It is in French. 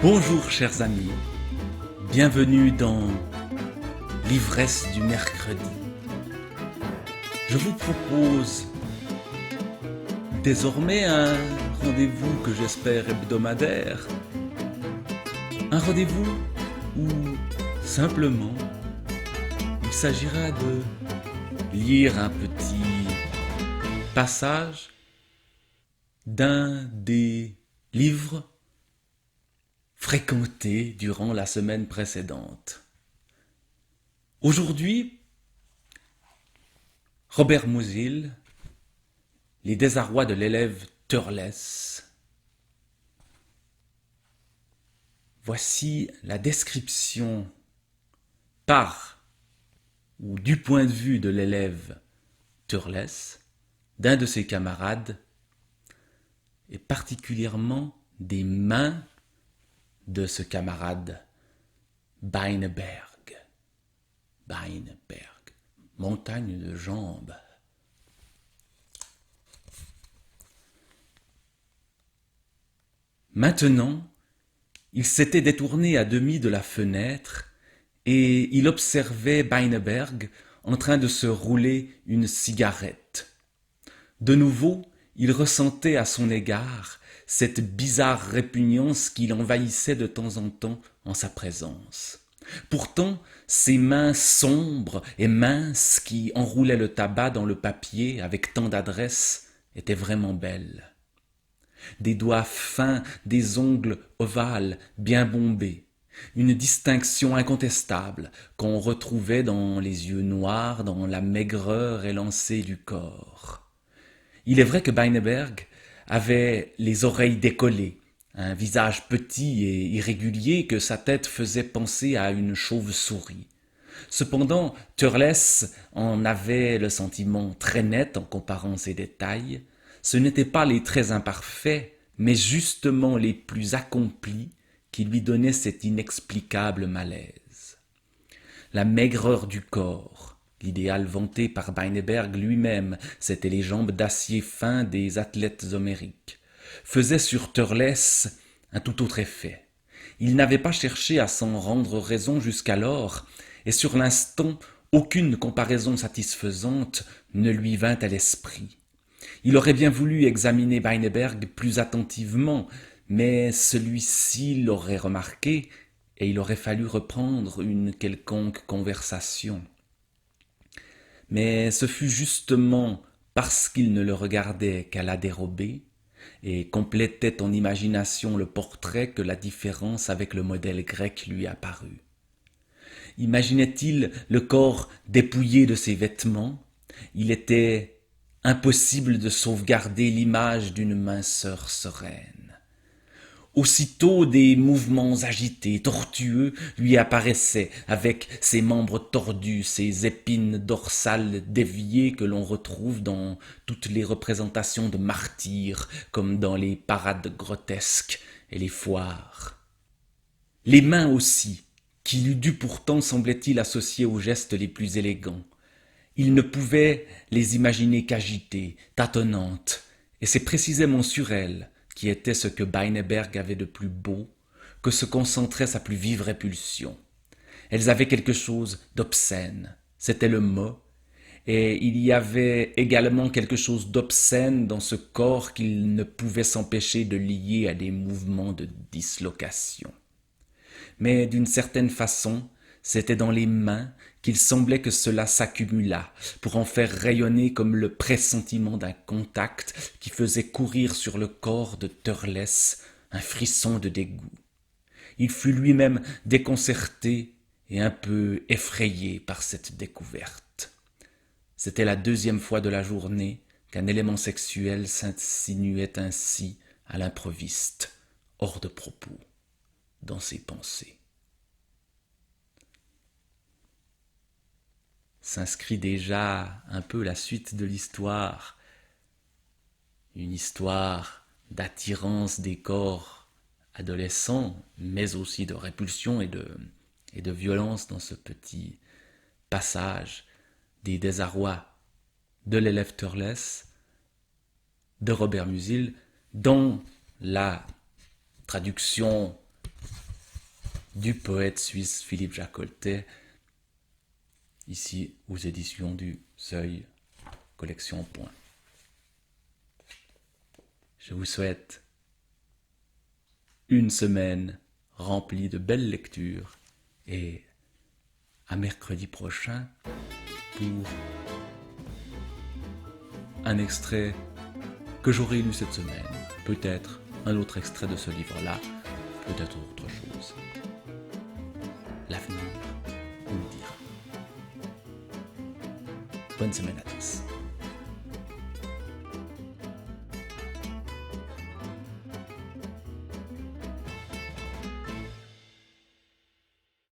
Bonjour chers amis, bienvenue dans l'ivresse du mercredi. Je vous propose désormais un rendez-vous que j'espère hebdomadaire. Un rendez-vous où simplement il s'agira de lire un petit passage d'un des livres fréquentés durant la semaine précédente. Aujourd'hui, Robert Musil, Les désarrois de l'élève Turles. Voici la description par ou du point de vue de l'élève Turles, d'un de ses camarades, et particulièrement des mains de ce camarade Beineberg. Beineberg, montagne de jambes. Maintenant, il s'était détourné à demi de la fenêtre et il observait Beineberg en train de se rouler une cigarette. De nouveau, il ressentait à son égard cette bizarre répugnance qui l'envahissait de temps en temps en sa présence. Pourtant, ses mains sombres et minces qui enroulaient le tabac dans le papier avec tant d'adresse étaient vraiment belles. Des doigts fins, des ongles ovales, bien bombés, une distinction incontestable qu'on retrouvait dans les yeux noirs, dans la maigreur élancée du corps. Il est vrai que Beineberg avait les oreilles décollées, un visage petit et irrégulier que sa tête faisait penser à une chauve-souris. Cependant, Turles en avait le sentiment très net en comparant ces détails. Ce n'étaient pas les traits imparfaits, mais justement les plus accomplis qui lui donnaient cet inexplicable malaise. La maigreur du corps, l'idéal vanté par Beineberg lui-même, c'étaient les jambes d'acier fin des athlètes homériques, faisait sur Turles un tout autre effet. Il n'avait pas cherché à s'en rendre raison jusqu'alors, et sur l'instant, aucune comparaison satisfaisante ne lui vint à l'esprit. Il aurait bien voulu examiner Beineberg plus attentivement, mais celui-ci l'aurait remarqué, et il aurait fallu reprendre une quelconque conversation. Mais ce fut justement parce qu'il ne le regardait qu'à la dérobée et complétait en imagination le portrait que la différence avec le modèle grec lui apparut. Imaginait-il le corps dépouillé de ses vêtements? Il était impossible de sauvegarder l'image d'une minceur sereine. Aussitôt des mouvements agités, tortueux, lui apparaissaient, avec ses membres tordus, ses épines dorsales déviées que l'on retrouve dans toutes les représentations de martyrs, comme dans les parades grotesques et les foires. Les mains aussi, qu'il eût dû pourtant, semblait-il, associer aux gestes les plus élégants. Il ne pouvait les imaginer qu'agitées, tâtonnantes, et c'est précisément sur elles, qui était ce que Beineberg avait de plus beau, que se concentrait sa plus vive répulsion. Elles avaient quelque chose d'obscène, c'était le mot, et il y avait également quelque chose d'obscène dans ce corps qu'il ne pouvait s'empêcher de lier à des mouvements de dislocation. Mais d'une certaine façon, c'était dans les mains qu'il semblait que cela s'accumulât pour en faire rayonner comme le pressentiment d'un contact qui faisait courir sur le corps de Turles un frisson de dégoût. Il fut lui-même déconcerté et un peu effrayé par cette découverte. C'était la deuxième fois de la journée qu'un élément sexuel s'insinuait ainsi à l'improviste, hors de propos, dans ses pensées. S'inscrit déjà un peu la suite de l'histoire, une histoire d'attirance des corps adolescents, mais aussi de répulsion et de violence dans ce petit passage des désarrois de l'élève Turles de Robert Musil dans la traduction du poète suisse Philippe Jacoltet, ici aux éditions du Seuil, collection Point. Je vous souhaite une semaine remplie de belles lectures et à mercredi prochain pour un extrait que j'aurai lu cette semaine, peut-être un autre extrait de ce livre-là, peut-être autre chose. L'avenir nous le dira. Bonne semaine à tous.